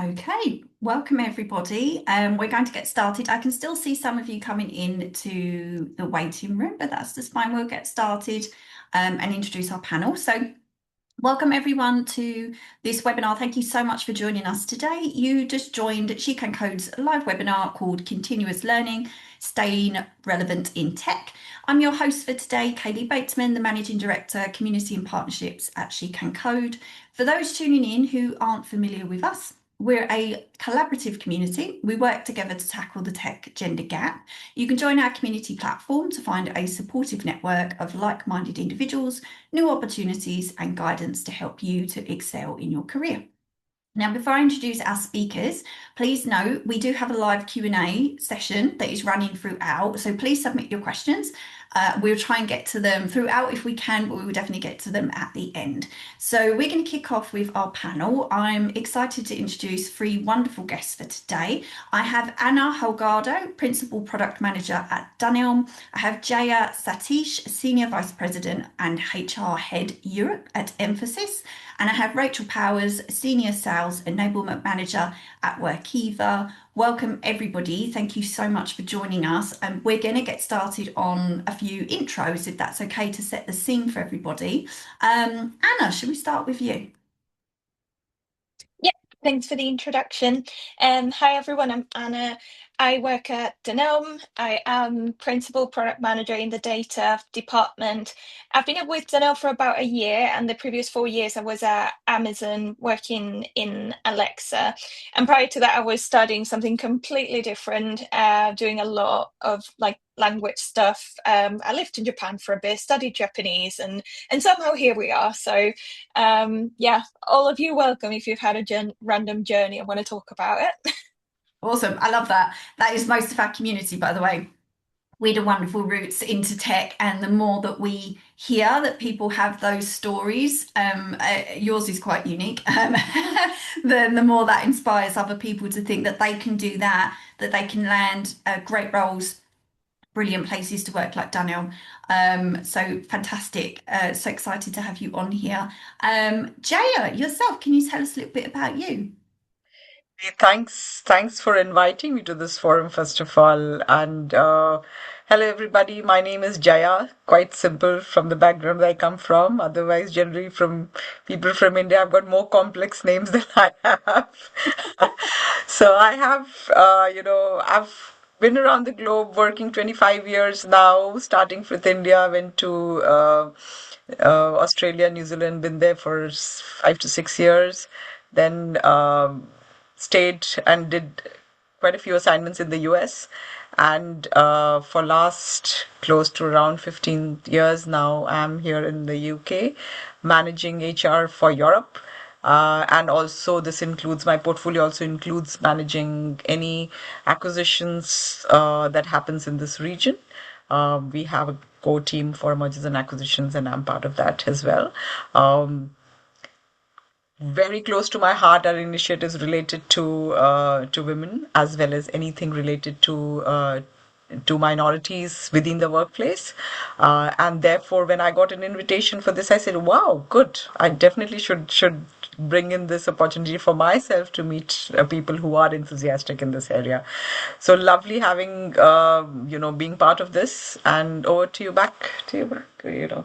Okay, welcome everybody. We're going to get started. I can still see some of you coming in to the waiting room, but that's just fine. We'll get started and introduce our panel. So welcome everyone to this webinar. Thank you so much for joining us today. You just joined She Can Code's live webinar called Continuous Learning, Staying Relevant in Tech. I'm your host for today, Kaylee Batesman, the Managing Director, Community and Partnerships at She Can Code. For those tuning in who aren't familiar with us, we're a collaborative community. We work together to tackle the tech gender gap. You can join our community platform to find a supportive network of like-minded individuals, new opportunities and guidance to help you to excel in your career. Now, before I introduce our speakers, please note we do have a live Q&A session that is running throughout, so please submit your questions. We'll try and get to them throughout if we can, but we will definitely get to them at the end. So we're going to kick off with our panel. I'm excited to introduce three wonderful guests for today. I have Ana Holgado, Principal Product Manager at Dunelm. I have Jaya Satish, Senior Vice President and HR Head Europe at Mphasis. And I have Rachel Powers, Senior Sales Enablement Manager at Workiva. Welcome everybody. Thank you so much for joining us. And we're going to get started on a few intros, if that's okay, to set the scene for everybody. Anna, should we start with you? Yeah, thanks for the introduction. Hi everyone, I'm Anna. I work at Dunelm. I am Principal Product Manager in the Data Department. I've been with Dunelm for about a year, and the previous 4 years I was at Amazon working in Alexa. And prior to that, I was studying something completely different, doing a lot of language stuff. I lived in Japan for a bit, studied Japanese, and somehow here we are. So yeah, all of you welcome if you've had a random journey and want to talk about it. Awesome. I love that. That is most of our community, by the way. We had wonderful roots into tech, and the more that we hear that people have those stories, yours is quite unique, then the more that inspires other people to think that they can do that, that they can land great roles, brilliant places to work like Daniel. So fantastic. So excited to have you on here. Jaya, yourself, can you tell us a little bit about you? Hey, thanks for inviting me to this forum, first of all. And hello, everybody. My name is Jaya. Quite simple from the background I come from. Otherwise, generally from people from India, I've got more complex names than I have. So I have, I've been around the globe working 25 years now, starting with India, went to Australia, New Zealand, been there for 5 to 6 years. Then stayed and did quite a few assignments in the US. And for last close to around 15 years now, I'm here in the UK managing HR for Europe. And also this includes, my portfolio also includes managing any acquisitions that happens in this region. We have a core team for mergers and acquisitions, and I'm part of that as well. Very close to my heart are initiatives related to women, as well as anything related to minorities within the workplace. And therefore, when I got an invitation for this, I said, "Wow, good! I definitely should bring in this opportunity for myself to meet people who are enthusiastic in this area." So lovely having being part of this. And over to you, back to you, back.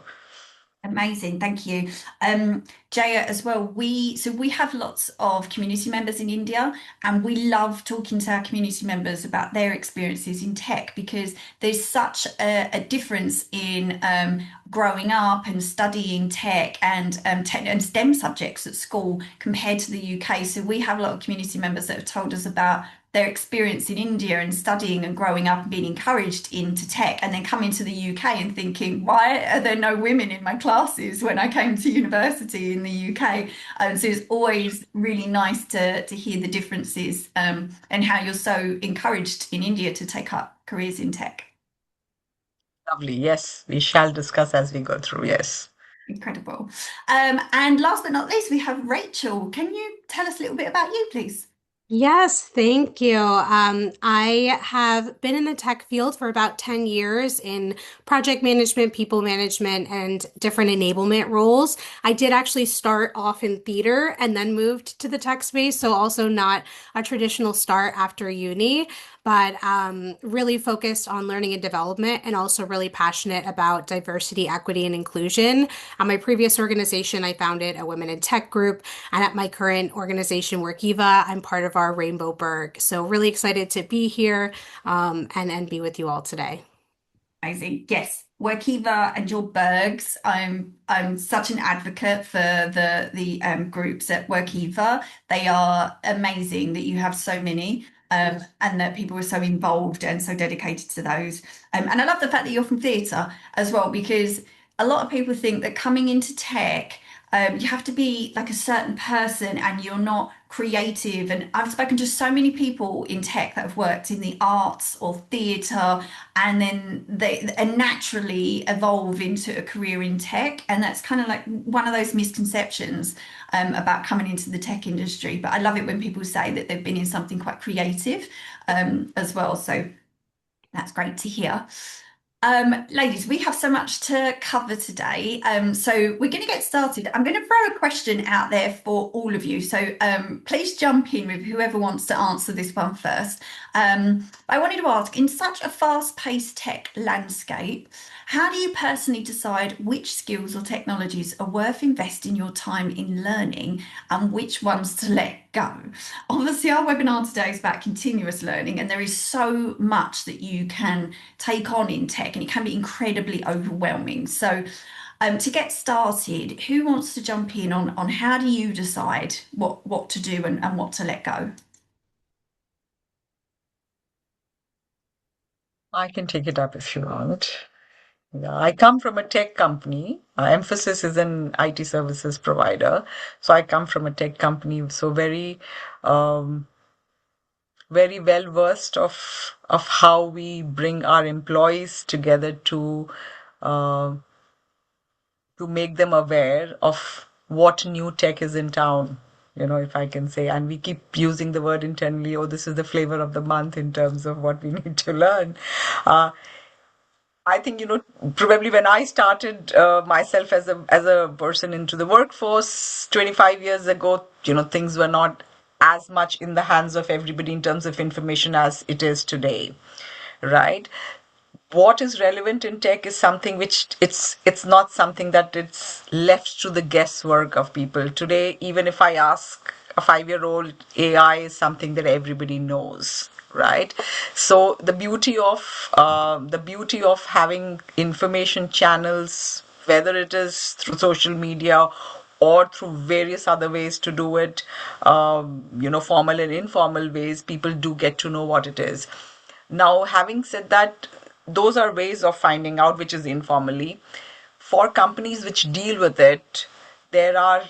Amazing, thank you. Jaya, as well, we have lots of community members in India, and we love talking to our community members about their experiences in tech, because there's such a difference in growing up and studying tech and STEM subjects at school compared to the UK. So we have a lot of community members that have told us about their experience in India and studying and growing up and being encouraged into tech, and then coming to the UK and thinking, why are there no women in my classes when I came to university in the UK? So it's always really nice to hear the differences and how you're so encouraged in India to take up careers in tech. Lovely. Yes, we shall discuss as we go through. Yes. Incredible. And last but not least, we have Rachel. Can you tell us a little bit about you, please? Yes, thank you. I have been in the tech field for about 10 years in project management, people management, and different enablement roles. I did actually start off in theater and then moved to the tech space, so also not a traditional start after uni, but really focused on learning and development and also really passionate about diversity, equity, and inclusion. At my previous organization, I founded a women in tech group, and at my current organization, Workiva, I'm part of our Rainbow Berg. So really excited to be here and be with you all today. Amazing. Yes, Workiva and your Bergs. I'm such an advocate for the groups at Workiva. They are amazing that you have so many. And that people are so involved and so dedicated to those. And I love the fact that you're from theatre as well, because a lot of people think that coming into tech, you have to be like a certain person and you're not creative. And I've spoken to so many people in tech that have worked in the arts or theatre, and then they naturally evolve into a career in tech. And that's kind of like one of those misconceptions about coming into the tech industry. But I love it when people say that they've been in something quite creative as well. So that's great to hear. Ladies, we have so much to cover today. So we're going to get started. I'm going to throw a question out there for all of you. So please jump in with whoever wants to answer this one first. I wanted to ask, in such a fast-paced tech landscape, how do you personally decide which skills or technologies are worth investing your time in learning and which ones to let go? Obviously, our webinar today is about continuous learning, and there is so much that you can take on in tech, and it can be incredibly overwhelming. So, to get started, who wants to jump in on how do you decide what to do and what to let go? I can take it up if you want. Yeah, I come from a tech company. Mphasis is an IT services provider. So I come from a tech company, so um, very well versed of how we bring our employees together uh, to make them aware of what new tech is in town, if I can say. And we keep using the word internally, oh, this is the flavor of the month in terms of what we need to learn. Uh, I think, probably when I started myself as a person into the workforce 25 years ago, things were not as much in the hands of everybody in terms of information as it is today, right? What is relevant in tech is something which it's not something that it's left to the guesswork of people. Today, even if I ask a 5-year-old, AI is something that everybody knows, right? So the beauty of having information channels, whether it is through social media or through various other ways to do it, formal and informal ways, people do get to know what it is. Now, having said that, those are ways of finding out which is informally. For companies which deal with it, there are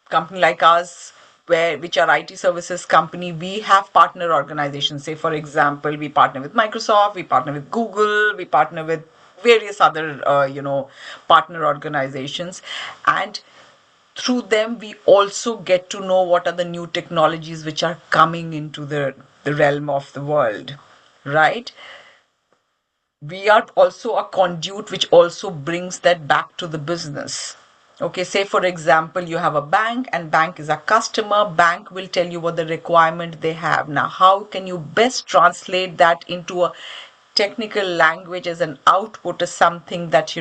company like us, which are IT services company, we have partner organizations. Say, for example, we partner with Microsoft, we partner with Google, we partner with various other, partner organizations. And through them, we also get to know what are the new technologies which are coming into the realm of the world, right? We are also a conduit which also brings that back to the business. Okay, say for example, you have a bank and bank is a customer. Bank will tell you what the requirement they have. Now, how can you best translate that into a technical language as an output, as something that,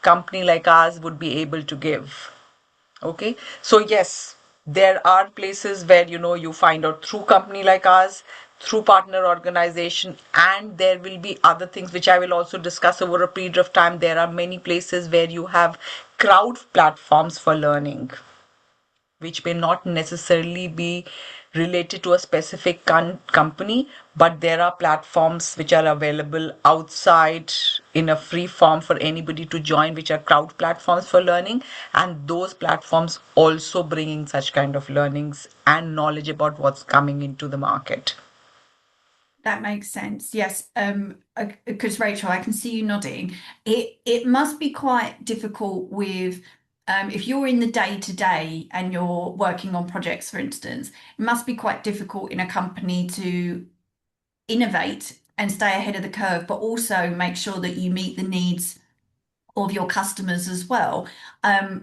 company like ours would be able to give? Okay, so yes, there are places where you find out through company like ours, through partner organization, and there will be other things which I will also discuss over a period of time. There are many places where you have crowd platforms for learning, which may not necessarily be related to a specific company, but there are platforms which are available outside in a free form for anybody to join, which are crowd platforms for learning. And those platforms also bringing such kind of learnings and knowledge about what's coming into the market. That makes sense. Yes, because Rachel, I can see you nodding. It must be quite difficult with if you're in the day to day and you're working on projects, for instance, it must be quite difficult in a company to innovate and stay ahead of the curve, but also make sure that you meet the needs of your customers as well,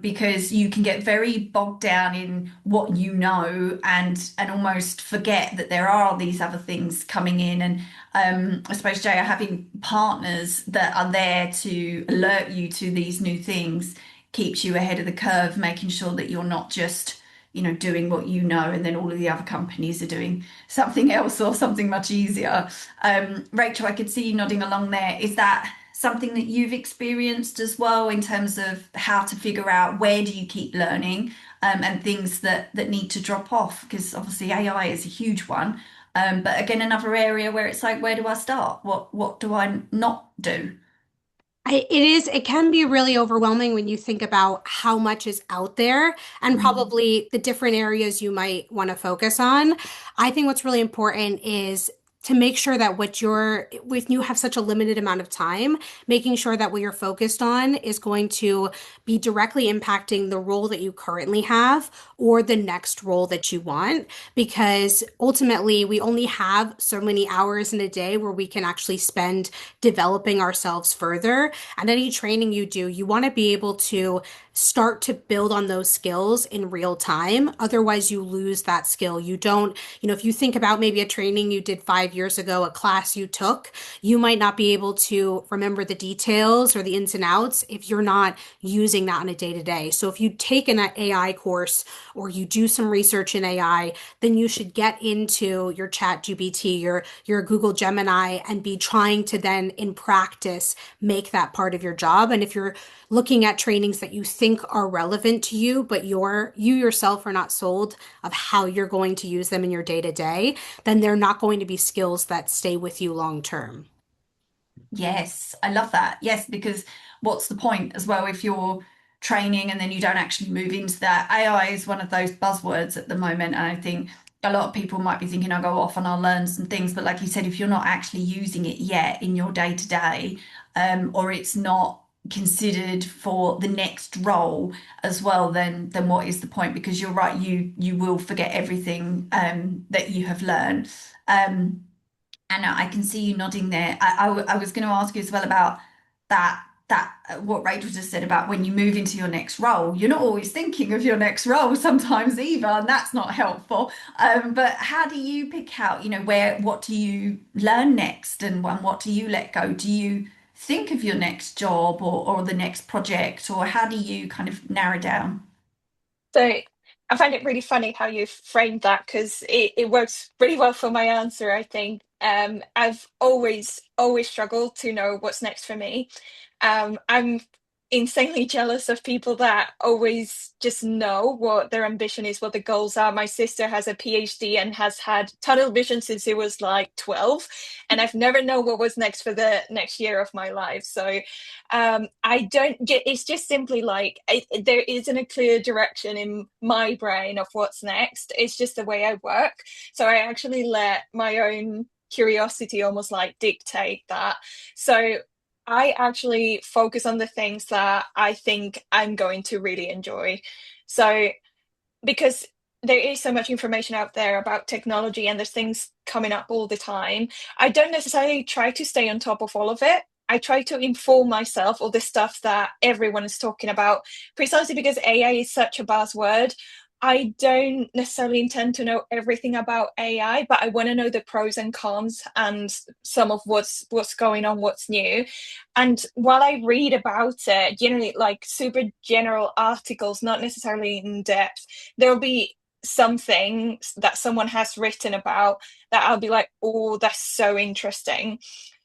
because you can get very bogged down in what you know and almost forget that there are these other things coming in. And I suppose, Jaya, having partners that are there to alert you to these new things keeps you ahead of the curve, making sure that you're not just doing what you know, and then all of the other companies are doing something else or something much easier. Rachel, I could see you nodding along there. Is that something that you've experienced as well, in terms of how to figure out where do you keep learning, and things that need to drop off? Because obviously AI is a huge one, but again, another area where it's like, where do I start? What do I not do? It can be really overwhelming when you think about how much is out there and probably the different areas you might want to focus on. I think what's really important is to make sure that when you have such a limited amount of time, making sure that what you're focused on is going to be directly impacting the role that you currently have or the next role that you want. Because ultimately, we only have so many hours in a day where we can actually spend developing ourselves further. And any training you do, you want to be able to start to build on those skills in real time. Otherwise, you lose that skill. You don't, if you think about maybe a training you did 5 years ago, a class you took, you might not be able to remember the details or the ins and outs if you're not using that on a day to day. So if you take an AI course or you do some research in AI, then you should get into your Chat GPT, your Google Gemini, and be trying to then in practice make that part of your job. And if you're looking at trainings that you think are relevant to you, but you yourself are not sold of how you're going to use them in your day to day, then they're not going to be skills that stay with you long term. Yes, I love that. Yes, because what's the point as well if you're training and then you don't actually move into that? AI is one of those buzzwords at the moment, and I think a lot of people might be thinking, I'll go off and I'll learn some things, but like you said, if you're not actually using it yet in your day to day, or it's not considered for the next role as well, then what is the point? Because you're right, you will forget everything that you have learned. Anna, I can see you nodding there. I was going to ask you as well about that what Rachel just said about when you move into your next role, you're not always thinking of your next role sometimes either, and that's not helpful. But how do you pick out, what do you learn next, and what do you let go? Do you think of your next job or the next project, or how do you kind of narrow down? So I find it really funny how you framed that, because it works really well for my answer, I think. I've always struggled to know what's next for me. I'm insanely jealous of people that always just know what their ambition is, what the goals are. My sister has a PhD and has had tunnel vision since it was like 12, and I've never known what was next for the next year of my life. So I don't get, it's just simply like there isn't a clear direction in my brain of what's next. It's just the way I work. So I actually let my own curiosity almost like dictate that. So I actually focus on the things that I think I'm going to really enjoy. So, because there is so much information out there about technology and there's things coming up all the time, I don't necessarily try to stay on top of all of it. I try to inform myself of the stuff that everyone is talking about, precisely because AI is such a buzzword. I don't necessarily intend to know everything about AI, but I want to know the pros and cons and some of what's going on, what's new. And while I read about it, generally like super general articles, not necessarily in depth, there'll be something that someone has written about that I'll be like, oh, that's so interesting.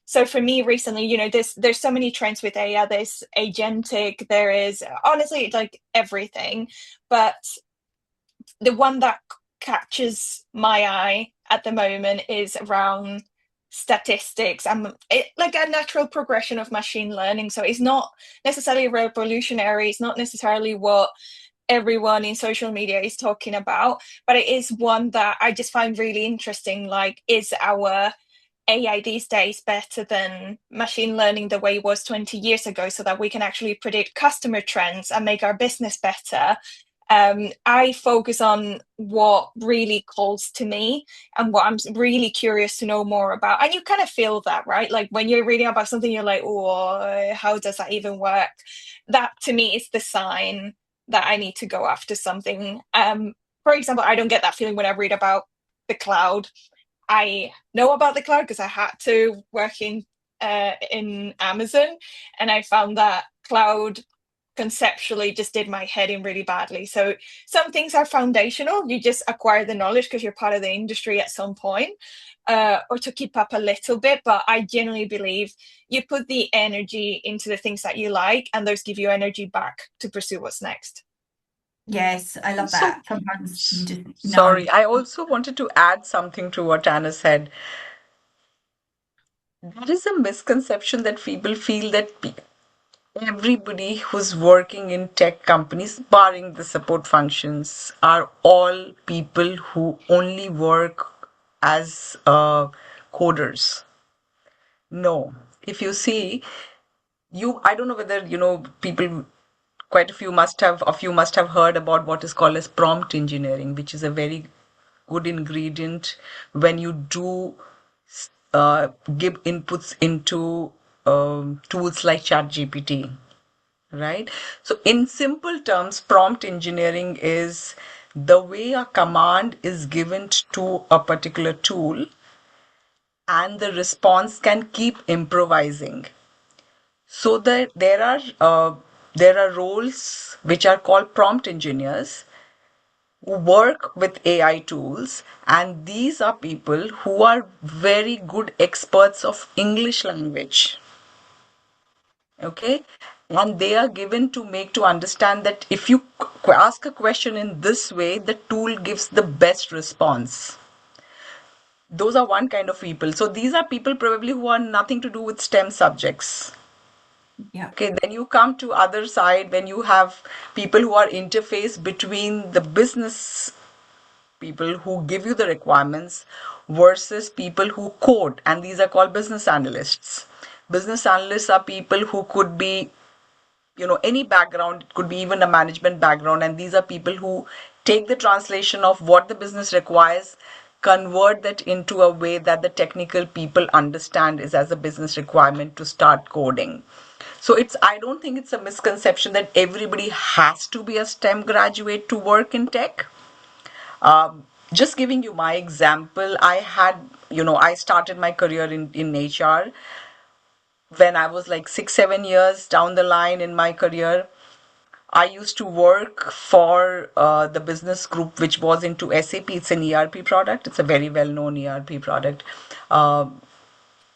So for me recently, there's so many trends with AI. There's agentic, there is honestly like everything. But the one that catches my eye at the moment is around statistics and like a natural progression of machine learning. So it's not necessarily revolutionary. It's not necessarily what everyone in social media is talking about, but it is one that I just find really interesting. Like, is our AI these days better than machine learning the way it was 20 years ago, so that we can actually predict customer trends and make our business better. I focus on what really calls to me and what I'm really curious to know more about. And you kind of feel that, right? Like when you're reading about something, you're like, oh, how does that even work? That to me is the sign that I need to go after something. For example, I don't get that feeling when I read about the cloud. I know about the cloud because I had to work in Amazon, and I found that cloud conceptually just did my head in really badly. So some things are foundational. You just acquire the knowledge because you're part of the industry at some point, or to keep up a little bit. But I genuinely believe you put the energy into the things that you like, and those give you energy back to pursue what's next. Yes, I love So, that. Sometimes you just know. sorry, I also wanted to add something to what Anna said. There is a misconception that people feel that everybody who's working in tech companies, barring the support functions, are all people who only work as coders. No. If you see, I don't know whether, people, quite a few must have heard about what is called as prompt engineering, which is a very good ingredient when you do give inputs into tools like ChatGPT, right? So, in simple terms, prompt engineering is the way a command is given to a particular tool and the response can keep improvising. So that there are roles which are called prompt engineers who work with AI tools, and these are people who are very good experts of English language. Okay, and they are given to understand that if you ask a question in this way, the tool gives the best response. Those are one kind of people. So these are people probably who are nothing to do with STEM subjects. Yeah. Okay, then you come to other side when you have people who are interface between the business people who give you the requirements versus people who code, and these are called business analysts. Business analysts are people who could be, any background, it could be even a management background, and these are people who take the translation of what the business requires, convert that into a way that the technical people understand is as a business requirement to start coding. So I don't think it's a misconception that everybody has to be a STEM graduate to work in tech. Just giving you my example, I started my career in HR when I was like 6, 7 years down the line in my career. I used to work for the business group which was into SAP. It's an ERP product. It's a very well-known ERP product.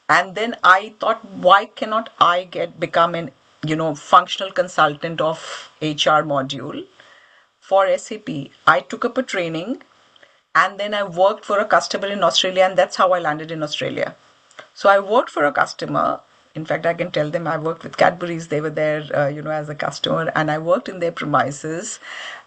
And then I thought, why cannot I become an functional consultant of HR module for SAP? I took up a training and then I worked for a customer in Australia, and that's how I landed in Australia. So I worked for a customer. In fact, I can tell them I worked with Cadbury's. They were there, as a customer, and I worked in their premises.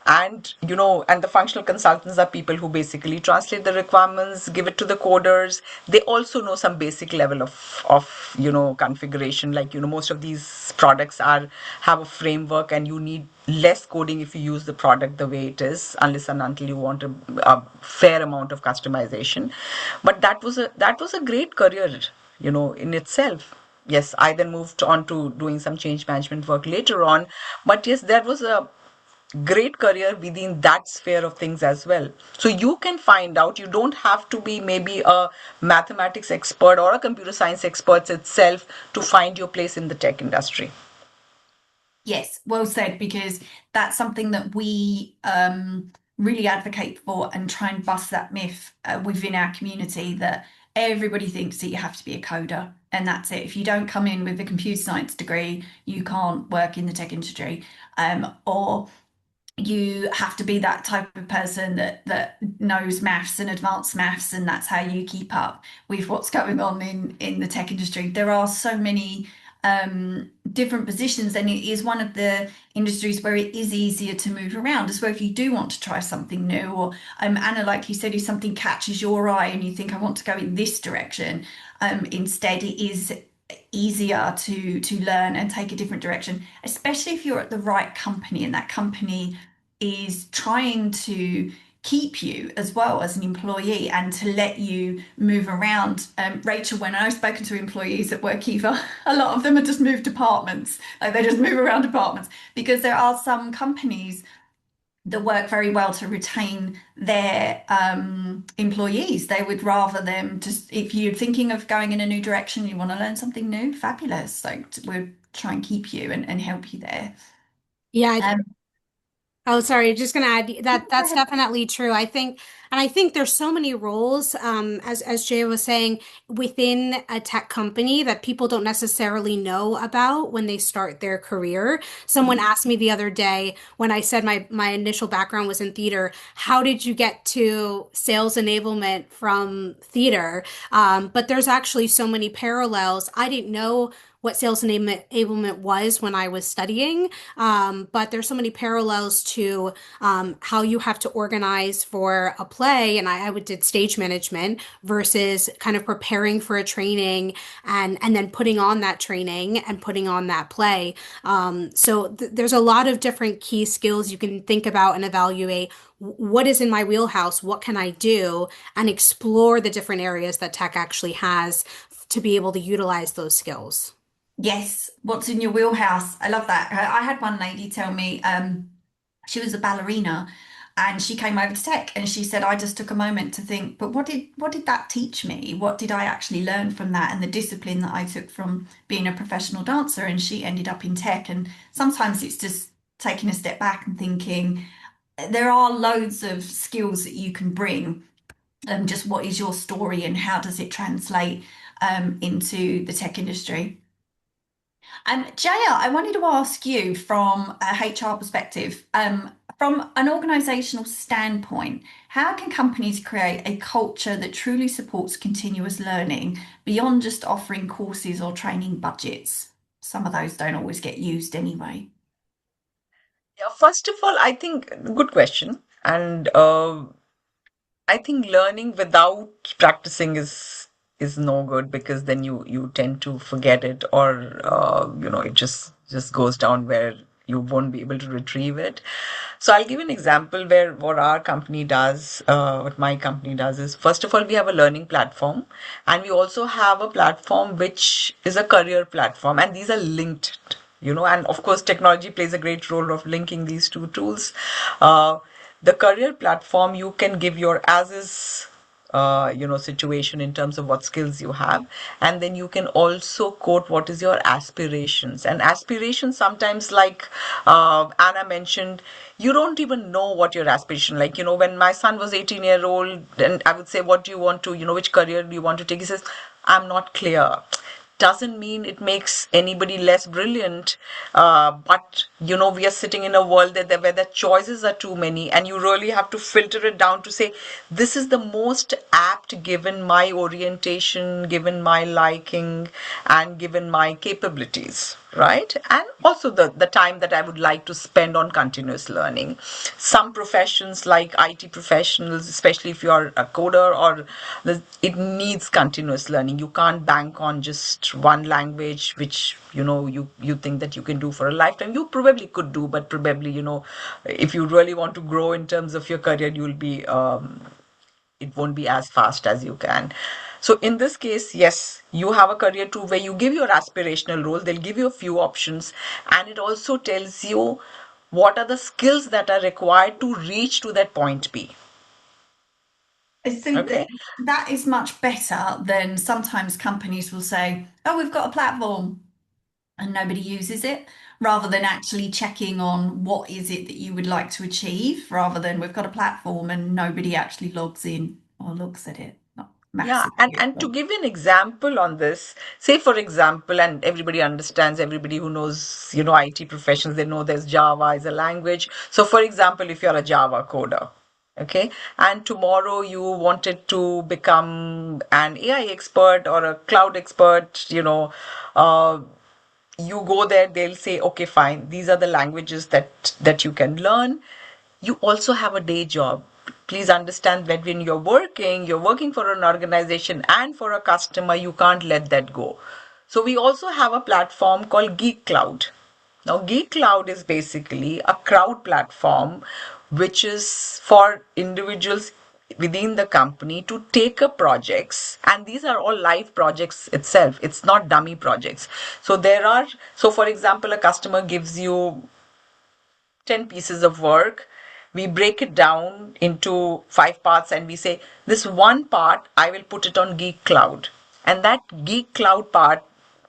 And the functional consultants are people who basically translate the requirements, give it to the coders. They also know some basic level of configuration. Like, most of these products have a framework, and you need less coding if you use the product the way it is, unless and until you want a fair amount of customization. But that was a great career, in itself. Yes, I then moved on to doing some change management work later on. But yes, there was a great career within that sphere of things as well. So you can find out, you don't have to be maybe a mathematics expert or a computer science expert itself to find your place in the tech industry. Yes, well said, because that's something that we really advocate for and try and bust that myth within our community, that everybody thinks that you have to be a coder and that's it. If you don't come in with a computer science degree, you can't work in the tech industry, or you have to be that type of person that knows maths and advanced maths, and that's how you keep up with what's going on in the tech industry. There are so many different positions, and it is one of the industries where it is easier to move around as well if you do want to try something new. Or Anna, like you said, if something catches your eye and you think, I want to go in this direction, Instead, it is easier to learn and take a different direction, especially if you're at the right company and that company is trying to keep you as well as an employee and to let you move around. Rachel, when I've spoken to employees at Workiva, a lot of them have just moved departments. Like they just move around departments because there are some companies that work very well to retain their employees. They would rather them just, if you're thinking of going in a new direction, you want to learn something new, fabulous. So we'll try and keep you and help you there. Yeah. Um, Oh, sorry. Just gonna add that Go that's ahead. definitely true. I think there's so many roles, as Jay was saying, within a tech company that people don't necessarily know about when they start their career. Someone asked me the other day when I said my initial background was in theater, how did you get to sales enablement from theater? But there's actually so many parallels. I didn't know what sales enablement was when I was studying. But there's so many parallels to how you have to organize for a play, and I would did stage management versus kind of preparing for a training and then putting on that training and putting on that play. So there's a lot of different key skills you can think about and evaluate. What is in my wheelhouse? What can I do? And explore the different areas that tech actually has to be able to utilize those skills. Yes, what's in your wheelhouse? I love that. I had one lady tell me she was a ballerina and she came over to tech and she said, I just took a moment to think, but what did that teach me? What did I actually learn from that and the discipline that I took from being a professional dancer? And she ended up in tech. And sometimes it's just taking a step back and thinking there are loads of skills that you can bring. Just what is your story and how does it translate into the tech industry? Jaya, I wanted to ask you from a HR perspective, from an organizational standpoint, how can companies create a culture that truly supports continuous learning beyond just offering courses or training budgets? Some of those don't always get used anyway. Yeah, first of all, I think good question. And I think learning without practicing is no good because then you tend to forget it or it just goes down where you won't be able to retrieve it. So I'll give an example where what our company does, what my company does is first of all we have a learning platform and we also have a platform which is a career platform and these are linked. And of course technology plays a great role of linking these two tools. Uh, the career platform, you can give your as is situation in terms of what skills you have, and then you can also quote what is your aspirations. And aspirations sometimes, like Anna mentioned, you don't even know what your aspiration. Like when my son was 18-year-old, and I would say, what do you want to, which career do you want to take? He says, I'm not clear. Doesn't mean it makes anybody less brilliant, but we are sitting in a world where the choices are too many and you really have to filter it down to say this is the most apt given my orientation, given my liking, and given my capabilities, right? And also the time that I would like to spend on continuous learning. Some professions like IT professionals, especially if you are a coder, or it needs continuous learning. You can't bank on just one language, which you think that you can do for a lifetime. You probably could do, but probably if you really want to grow in terms of your career, you'll be it won't be as fast as you can. So in this case, yes, you have a career too where you give your aspirational role. They'll give you a few options, and it also tells you what are the skills that are required to reach to that point B. I think Okay. that is much better than sometimes companies will say, oh, we've got a platform and nobody uses it, rather than actually checking on what is it that you would like to achieve, rather than we've got a platform and nobody actually logs in or looks at it. Not Yeah, massively. and to give you an example on this, say for example, and everybody understands, everybody who knows, IT professionals, they know there's Java is a language. So for example, if you're a Java coder, okay, and tomorrow you wanted to become an AI expert or a cloud expert, you go there, they'll say, okay, fine, these are the languages that you can learn. You also have a day job. please understand that when you're working for an organization and for a customer, you can't let that go. So we also have a platform called Geek Cloud. Now, Geek Cloud is basically a crowd platform which is for individuals within the company to take up projects, and these are all live projects itself. It's not dummy projects. So for example, a customer gives you 10 pieces of work. We break it down into 5 parts and we say, this one part, I will put it on Geek Cloud. And that Geek Cloud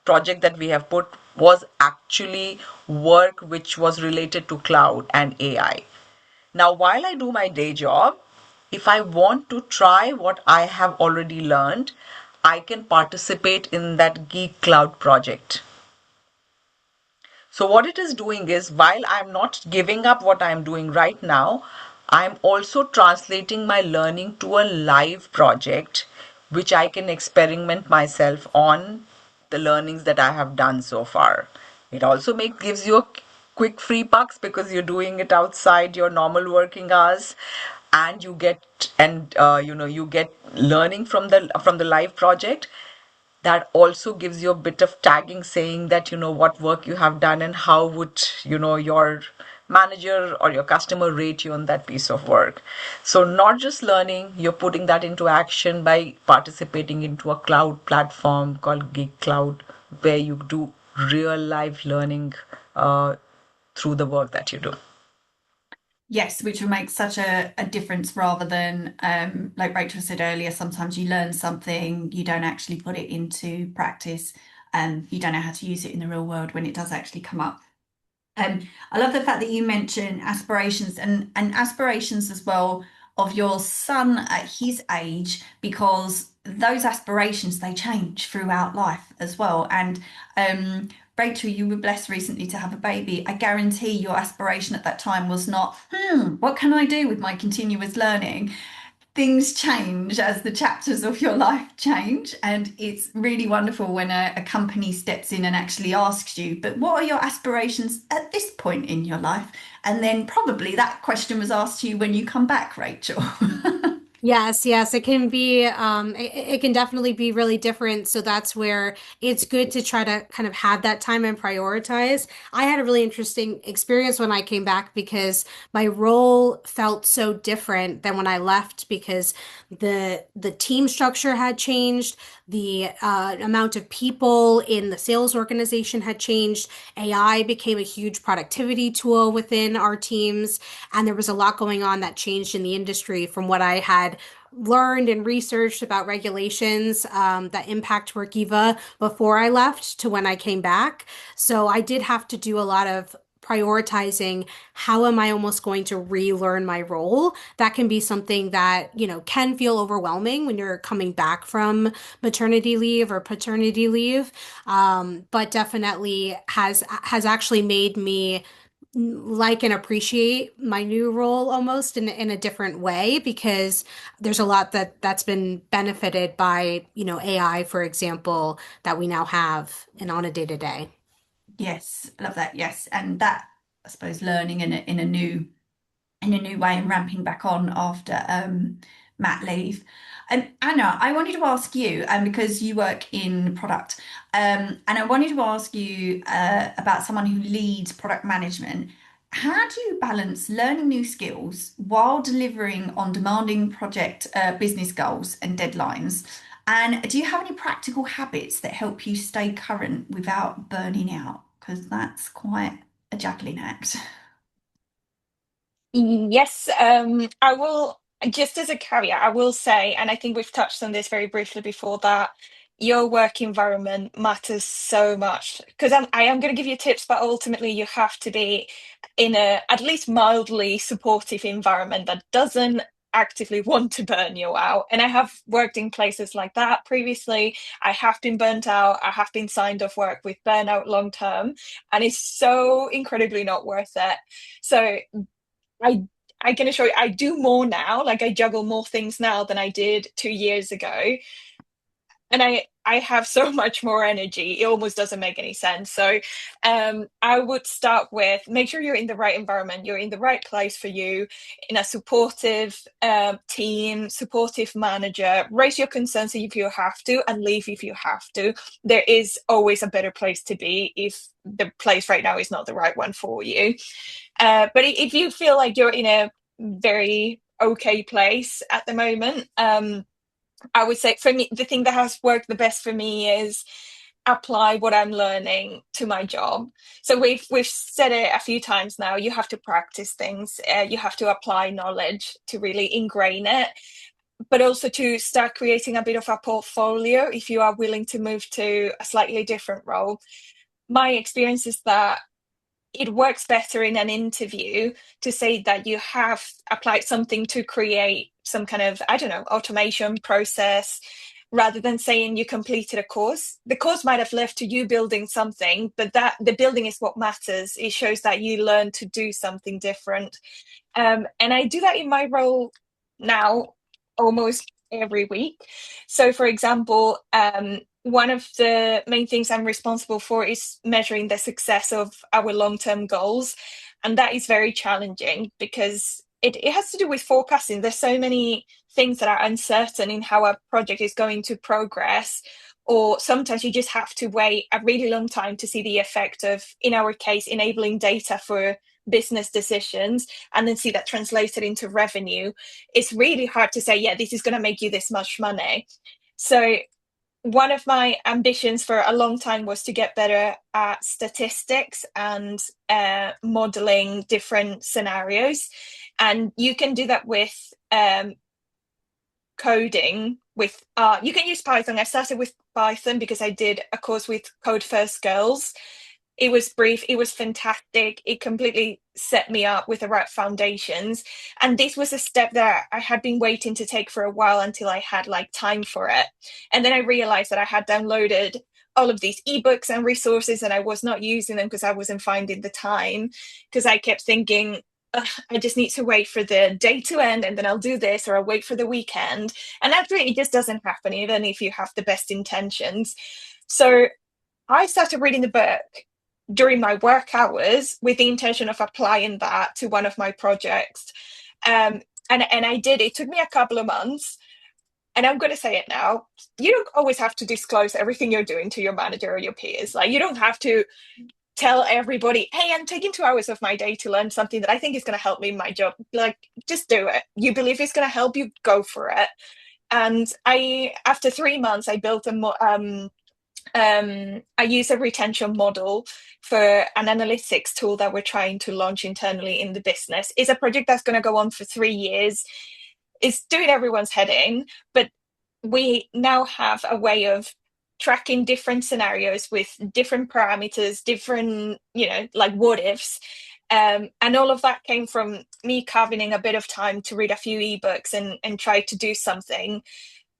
project that we have put was actually work which was related to cloud and AI. Now, while I do my day job, if I want to try what I have already learned, I can participate in that Geek Cloud project. So what it is doing is, while I'm not giving up what I'm doing right now, I'm also translating my learning to a live project, which I can experiment myself on the learnings that I have done so far. It also gives you a quick free bucks because you're doing it outside your normal working hours, and you get you get learning from the live project. That also gives you a bit of tagging saying that what work you have done and how would your manager or your customer rate you on that piece of work. So not just learning, you're putting that into action by participating into a cloud platform called Geek Cloud, where you do real life learning through the work that you do. Yes, which will make such a difference rather than, like Rachel said earlier, sometimes you learn something, you don't actually put it into practice, and you don't know how to use it in the real world when it does actually come up. I love the fact that you mention aspirations and aspirations as well of your son at his age, because those aspirations, they change throughout life as well. And Rachel, you were blessed recently to have a baby. I guarantee your aspiration at that time was not, what can I do with my continuous learning? Things change as the chapters of your life change, and it's really wonderful when a company steps in and actually asks you, but what are your aspirations at this point in your life? And then probably that question was asked to you when you come back, Rachel. Yes, it can be, it can definitely be really different. So that's where it's good to try to kind of have that time and prioritize. I had a really interesting experience when I came back because my role felt so different than when I left because the team structure had changed, the amount of people in the sales organization had changed. AI became a huge productivity tool within our teams, and there was a lot going on that changed in the industry from what I had learned and researched about regulations that impact Workiva before I left to when I came back. So I did have to do a lot of prioritizing how am I almost going to relearn my role. That can be something that, can feel overwhelming when you're coming back from maternity leave or paternity leave. But definitely has actually made me like and appreciate my new role almost in a different way because there's a lot that's been benefited by, AI, for example, that we now have and on a day to day. Yes, I love that. Yes, and that, I suppose, learning in a new way and ramping back on after mat leave. And Anna, I wanted to ask you, because you work in product, and I wanted to ask you about someone who leads product management. How do you balance learning new skills while delivering on demanding project business goals and deadlines? And do you have any practical habits that help you stay current without burning out? Because that's quite a juggling act. Yes, I will, just as a caveat, I will say, and I think we've touched on this very briefly before, that your work environment matters so much. Because I am going to give you tips, but ultimately you have to be in a at least mildly supportive environment that doesn't actively want to burn you out. And I have worked in places like that previously. I have been burnt out. I have been signed off work with burnout long term, and it's so incredibly not worth it. So I I can assure you, I do more now. Like I juggle more things now than I did 2 years ago, and I I have so much more energy. It almost doesn't make any sense. So I would start with make sure you're in the right environment, you're in the right place for you, in a supportive team, supportive manager. Raise your concerns if you have to and leave if you have to. There is always a better place to be if the place right now is not the right one for you. But if you feel like you're in a very okay place at the moment, I would say for me, the thing that has worked the best for me is apply what I'm learning to my job. So we've said it a few times now. You have to practice things. You have to apply knowledge to really ingrain it, but also to start creating a bit of a portfolio if you are willing to move to a slightly different role. My experience is that it works better in an interview to say that you have applied something to create some kind of, I don't know, automation process, rather than saying you completed a course. The course might have left to you building something, but that the building is what matters. It shows that you learned to do something different. And I do that in my role now almost every week. So for example, one of the main things I'm responsible for is measuring the success of our long-term goals. And that is very challenging because it has to do with forecasting. There's so many things that are uncertain in how a project is going to progress, or sometimes you just have to wait a really long time to see the effect of, in our case, enabling data for business decisions and then see that translated into revenue. It's really hard to say, yeah, this is going to make you this much money. So one of my ambitions for a long time was to get better at statistics and modeling different scenarios. And you can do that with coding. With you can use Python. I started with Python because I did a course with Code First Girls. It was brief, it was fantastic. It completely set me up with the right foundations. And this was a step that I had been waiting to take for a while until I had like time for it. And then I realized that I had downloaded all of these ebooks and resources and I was not using them because I wasn't finding the time, because I kept thinking, I just need to wait for the day to end and then I'll do this, or I'll wait for the weekend. And actually it just doesn't happen, even if you have the best intentions. So I started reading the book during my work hours with the intention of applying that to one of my projects. And I did. It took me a couple of months. And I'm going to say it now. You don't always have to disclose everything you're doing to your manager or your peers. Like, you don't have to tell everybody, hey, I'm taking 2 hours of my day to learn something that I think is going to help me in my job. Like, just do it. You believe it's going to help you, go for it. And after 3 months, I built I use a retention model for an analytics tool that we're trying to launch internally in the business. It's a project that's going to go on for 3 years. It's doing everyone's head in, but we now have a way of tracking different scenarios with different parameters, different, like what ifs. And all of that came from me carving in a bit of time to read a few ebooks and try to do something.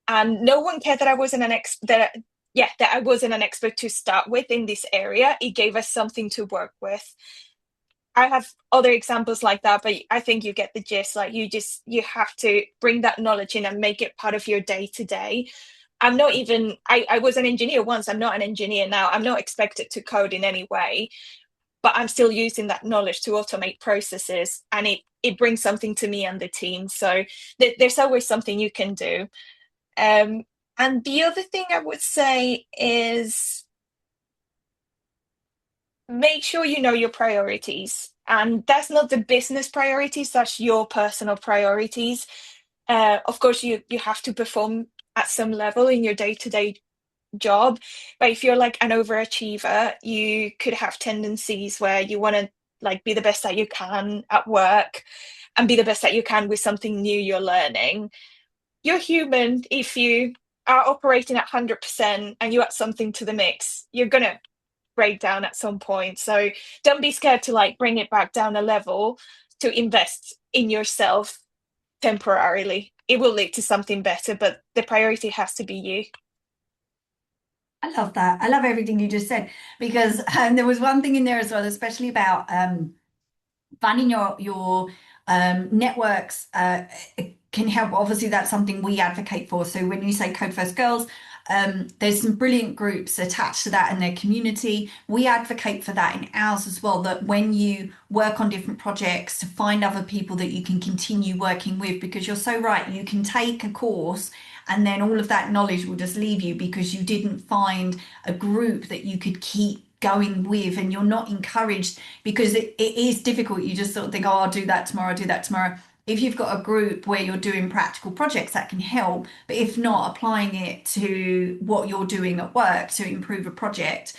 And no one cared that I wasn't that I wasn't an expert to start with in this area. It gave us something to work with. I have other examples like that, but I think you get the gist. Like, you have to bring that knowledge in and make it part of your day to day. I'm not even, I was an engineer once. I'm not an engineer now. I'm not expected to code in any way, but I'm still using that knowledge to automate processes, and it brings something to me and the team. So there's always something you can do. And the other thing I would say is make sure you know your priorities. And that's not the business priorities, that's your personal priorities. Of course, you have to perform at some level in your day-to-day job. But if you're like an overachiever, you could have tendencies where you want to like be the best that you can at work and be the best that you can with something new you're learning. You're human. If you are operating at 100% and you add something to the mix, you're going to break down at some point. So don't be scared to like bring it back down a level, to invest in yourself temporarily. It will lead to something better, but the priority has to be you. I love that. I love everything you just said, because there was one thing in there as well, especially about finding your networks can help. Obviously, that's something we advocate for. So when you say Code First Girls, There's some brilliant groups attached to that in their community. We advocate for that in ours as well, that when you work on different projects, to find other people that you can continue working with, because you're so right, you can take a course and then all of that knowledge will just leave you because you didn't find a group that you could keep going with, and you're not encouraged, because it is difficult. You just sort of think, oh, I'll do that tomorrow, I'll do that tomorrow. If you've got a group where you're doing practical projects, that can help. But if not, applying it to what you're doing at work to improve a project,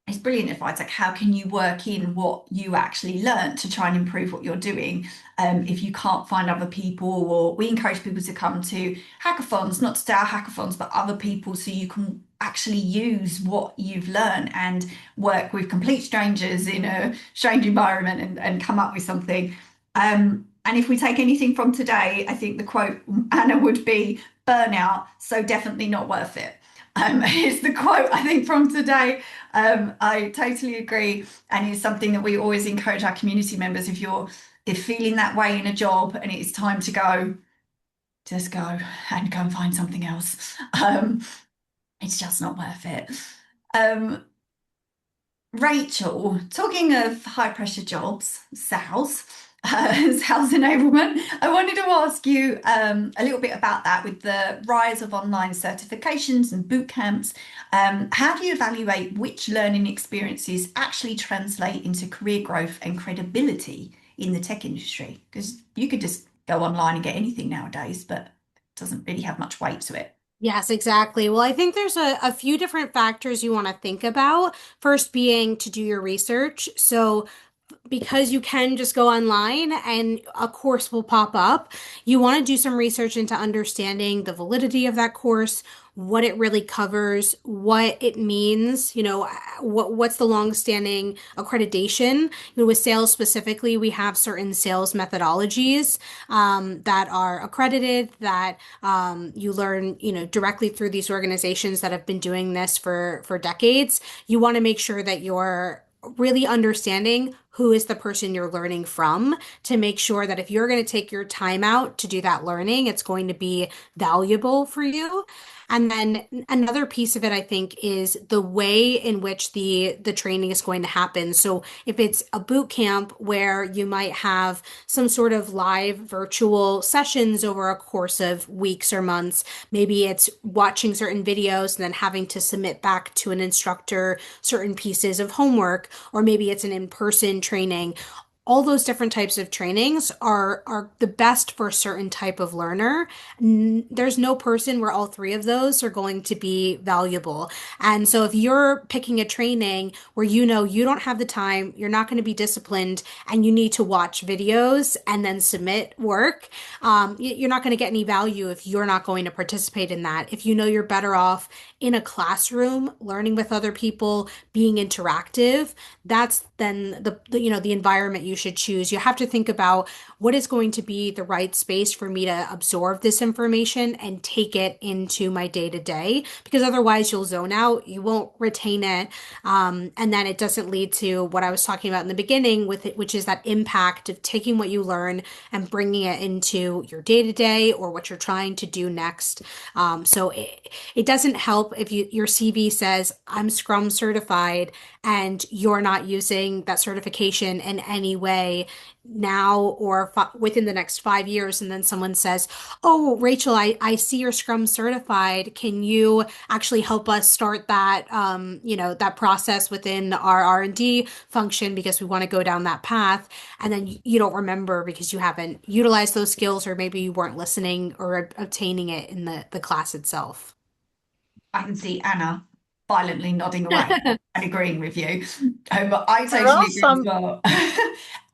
it's brilliant advice. Like, how can you work in what you actually learned to try and improve what you're doing? If you can't find other people, or we encourage people to come to hackathons, not just our hackathons, but other people, so you can actually use what you've learned and work with complete strangers in a strange environment and come up with something. And if we take anything from today, I think the quote, Anna, would be burnout, so definitely not worth it. Is the quote, I think, from today. I totally agree. And it's something that we always encourage our community members. If feeling that way in a job and it's time to go, just go and find something else. It's just not worth it. Rachel, talking of high pressure jobs, sales enablement, I wanted to ask you a little bit about that with the rise of online certifications and boot camps. How do you evaluate which learning experiences actually translate into career growth and credibility in the tech industry? Because you could just go online and get anything nowadays, but it doesn't really have much weight to it. Yes, exactly. Well, I think there's a few different factors you want to think about. First being to do your research. So because you can just go online and a course will pop up, you want to do some research into understanding the validity of that course, what it really covers, what it means, what's the long-standing accreditation. With sales specifically, we have certain sales methodologies that are accredited, that you learn, directly through these organizations that have been doing this for decades. You want to make sure that you're really understanding who is the person you're learning from, to make sure that if you're going to take your time out to do that learning, it's going to be valuable for you. And then another piece of it, I think, is the way in which the training is going to happen. So if it's a boot camp where you might have some sort of live virtual sessions over a course of weeks or months, maybe it's watching certain videos and then having to submit back to an instructor certain pieces of homework, or maybe it's an in-person training. All those different types of trainings are the best for a certain type of learner. There's no person where all three of those are going to be valuable. And so if you're picking a training where you don't have the time, you're not going to be disciplined, and you need to watch videos and then submit work, you're not going to get any value if you're not going to participate in that. If you're better off in a classroom, learning with other people, being interactive, that's then the environment you should choose. You have to think about what is going to be the right space for me to absorb this information and take it into my day to day, because otherwise you'll zone out, you won't retain it, and then it doesn't lead to what I was talking about in the beginning with it, which is that impact of taking what you learn and bringing it into your day to day or what you're trying to do next. So it doesn't help if your CV says I'm Scrum certified and you're not using that certification in any way now or within the next 5 years. And then someone says, oh, Rachel, I see you're Scrum certified. Can you actually help us start that, that process within our R&D function, because we want to go down that path. And then you don't remember because you haven't utilized those skills, or maybe you weren't listening or obtaining it in the class itself. I can see Anna violently nodding away and agreeing with you. But I There totally are agree as some, well.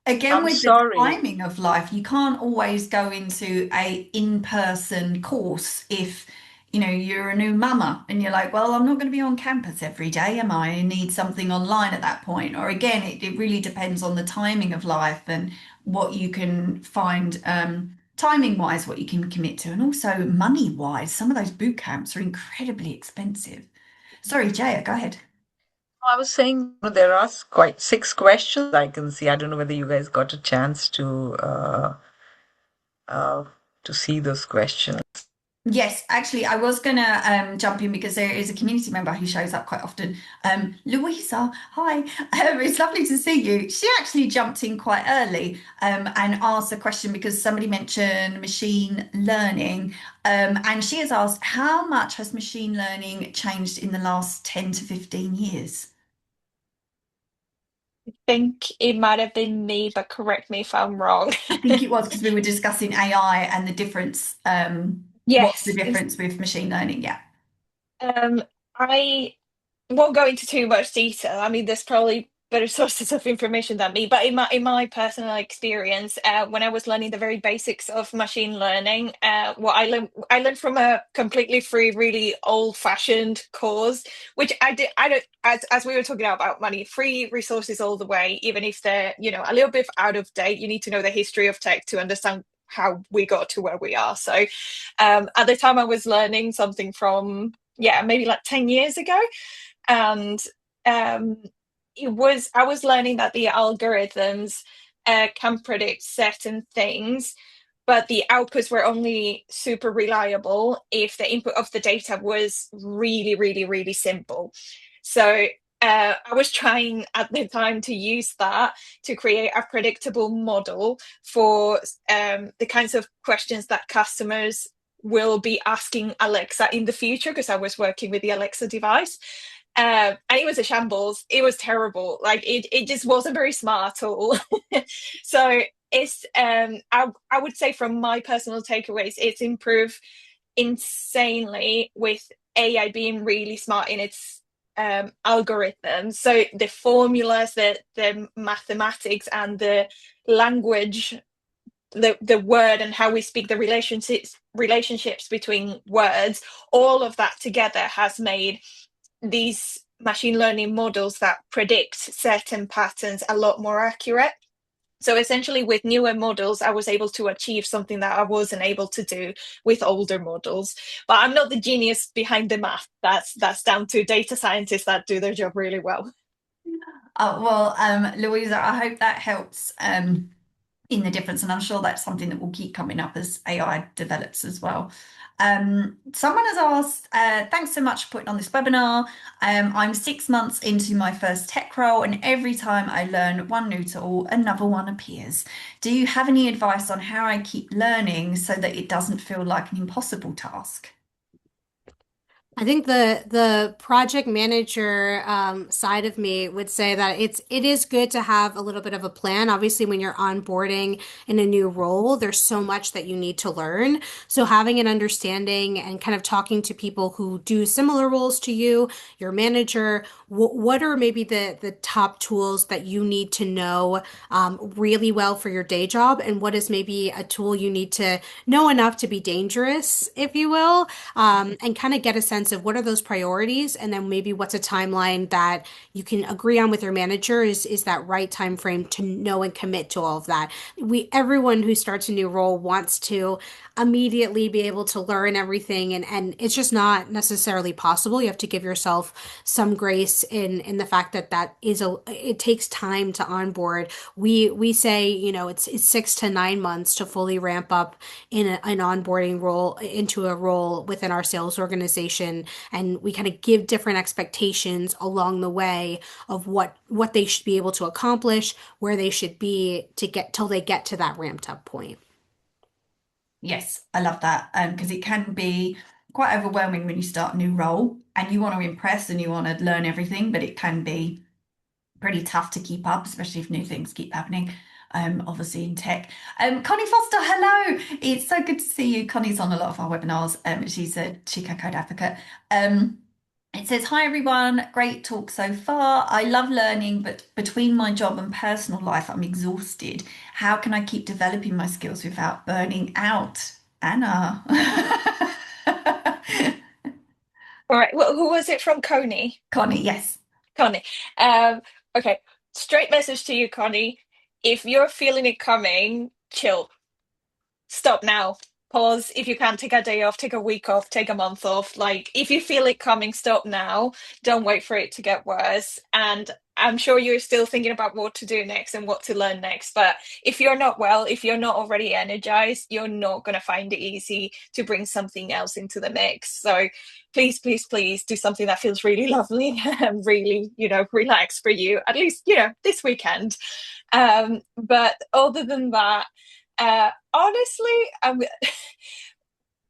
Again, I'm with the sorry. timing of life, you can't always go into a in-person course if, you're a new mama and you're like, well, I'm not going to be on campus every day, am I? I need something online at that point. Or again, it really depends on the timing of life and what you can find, timing wise, what you can commit to, and also money wise. Some of those boot camps are incredibly expensive. Sorry, Jaya, go ahead. I was saying there are quite 6 questions I can see. I don't know whether you guys got a chance to see those questions. Yes, actually, I was gonna jump in because there is a community member who shows up quite often. Louisa, hi. It's lovely to see you. She actually jumped in quite early and asked a question because somebody mentioned machine learning. And she has asked, how much has machine learning changed in the last 10 to 15 years? I think it might have been me, but correct me if I'm wrong. I think it was because we were discussing AI and the difference. What's the Yes. difference with machine learning? Yeah. I won't go into too much detail. I mean, there's probably better sources of information than me, but in my personal experience, when I was learning the very basics of machine learning, what I learned from a completely free, really old-fashioned course, which I did. I don't, as we were talking about money, free resources all the way, even if they're a little bit out of date. You need to know the history of tech to understand how we got to where we are. So, at the time, I was learning something from maybe like 10 years ago, and um, I was learning that the algorithms can predict certain things, but the outputs were only super reliable if the input of the data was really, really, really simple. So I was trying at the time to use that to create a predictable model for the kinds of questions that customers will be asking Alexa in the future, because I was working with the Alexa device. And it was a shambles. It was terrible. Like it just wasn't very smart at all. So it's I would say from my personal takeaways, it's improved insanely with AI being really smart in its algorithms. So the formulas, the mathematics, and the language, the word, and how we speak, the relationships between words, all of that together has made these machine learning models that predict certain patterns a lot more accurate. So essentially, with newer models, I was able to achieve something that I wasn't able to do with older models. But I'm not the genius behind the math. That's down to data scientists that do their job really well. Oh, well, Louisa, I hope that helps in the difference, and I'm sure that's something that will keep coming up as AI develops as well. Someone has asked, thanks so much for putting on this webinar. I'm 6 months into my first tech role, and every time I learn one new tool, another one appears. Do you have any advice on how I keep learning so that it doesn't feel like an impossible task? I think the project manager side of me would say that it is good to have a little bit of a plan. Obviously, when you're onboarding in a new role, there's so much that you need to learn. So having an understanding and kind of talking to people who do similar roles to you, your manager, what are maybe the top tools that you need to know really well for your day job, and what is maybe a tool you need to know enough to be dangerous, if you will, and kind of get a sense of what are those priorities, and then maybe what's a timeline that you can agree on with your manager is that right time frame to know and commit to all of that. Everyone who starts a new role wants to immediately be able to learn everything, and it's just not necessarily possible. You have to give yourself some grace in the fact that it takes time to onboard. We say, it's 6 to 9 months to fully ramp up in an onboarding role into a role within our sales organization, and we kind of give different expectations along the way of what they should be able to accomplish, where they should be to get till they get to that ramped up point. Yes, I love that because it can be quite overwhelming when you start a new role and you want to impress and you want to learn everything, but it can be pretty tough to keep up, especially if new things keep happening. Obviously in tech. Connie Foster, hello. It's so good to see you. Connie's on a lot of our webinars. She's a Chica Code advocate. It says, hi everyone, great talk so far. I love learning, but between my job and personal life, I'm exhausted. How can I keep developing my skills without burning out? Anna. All right. Well, who was it from? Coney? Connie, yes. Connie. Okay. Straight message to you, Connie. If you're feeling it coming, chill. Stop now. Pause. If you can, take a day off, take a week off, take a month off. Like, if you feel it coming, stop now. Don't wait for it to get worse. And I'm sure you're still thinking about what to do next and what to learn next. But if you're not already energized, you're not going to find it easy to bring something else into the mix. So please, please, please do something that feels really lovely and really, relax for you, at least, this weekend. But other than that, honestly, I'm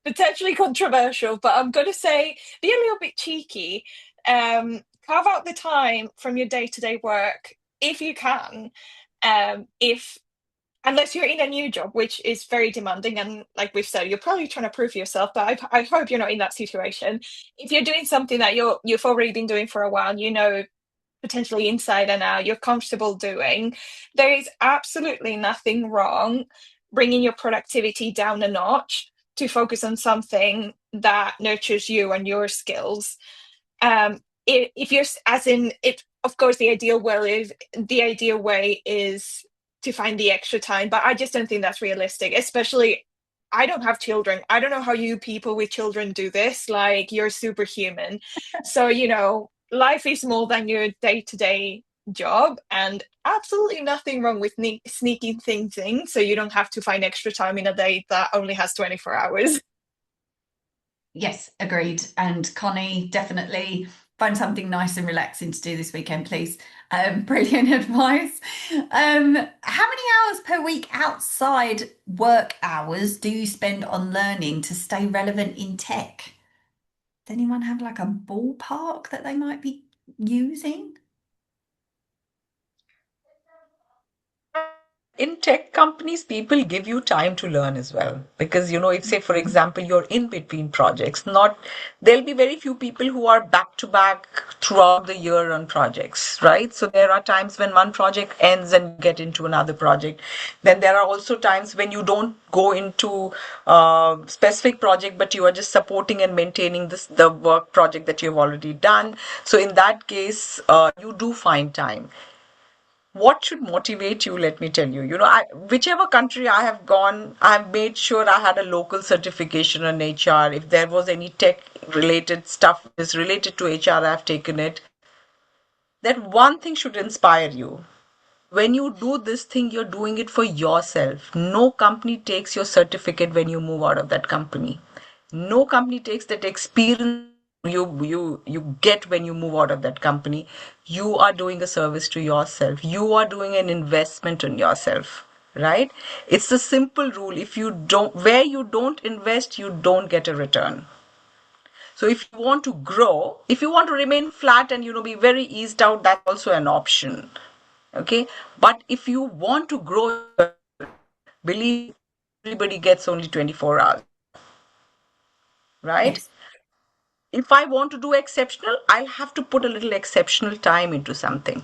potentially controversial, but I'm going to say be a little bit cheeky. Carve out the time from your day-to-day work if you can. If Unless you're in a new job, which is very demanding, and like we've said, you're probably trying to prove yourself. But I hope you're not in that situation. If you're doing something that you've already been doing for a while, potentially inside and out, you're comfortable doing, there is absolutely nothing wrong bringing your productivity down a notch to focus on something that nurtures you and your skills. If you're, as in it, of course, the ideal way is to find the extra time, but I just don't think that's realistic. Especially, I don't have children. I don't know how you people with children do this. Like, you're superhuman. So, life is more than your day-to-day job, and absolutely nothing wrong with sneaking things in so you don't have to find extra time in a day that only has 24 hours. Yes, agreed. And Connie, definitely find something nice and relaxing to do this weekend, please. Brilliant advice. How many hours per week outside work hours do you spend on learning to stay relevant in tech? Does anyone have like a ballpark that they might be using? In tech companies, people give you time to learn as well. Because, if, say, for example, you're in between projects, there'll be very few people who are back to back throughout the year on projects, right? So there are times when one project ends and you get into another project. Then there are also times when you don't go into a specific project, but you are just supporting and maintaining the work project that you've already done. So in that case, you do find time. What should motivate you? Let me tell you. Whichever country I have gone, I've made sure I had a local certification on HR. If there was any tech related stuff is related to HR, I've taken it. That one thing should inspire you. When you do this thing, you're doing it for yourself. No company takes your certificate when you move out of that company. No company takes that experience you get when you move out of that company. You are doing a service to yourself. You are doing an investment in yourself, right? It's the simple rule. Where you don't invest, you don't get a return. So if you want to grow, if you want to remain flat and be very eased out, that's also an option. Okay, but if you want to grow, believe everybody gets only 24 hours, right? Yes. If I want to do exceptional, I'll have to put a little exceptional time into something.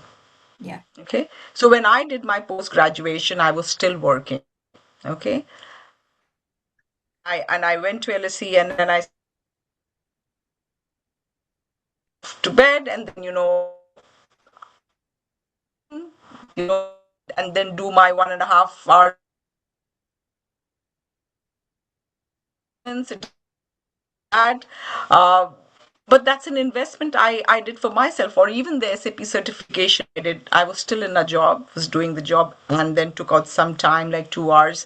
Yeah. Okay, so when I did my post graduation, I was still working. Okay, I went to LSE and then I to bed and then and then do my 1.5 hour that. But that's an investment I did for myself, or even the SAP certification I did. I was still in a job, was doing the job, and then took out some time, like 2 hours.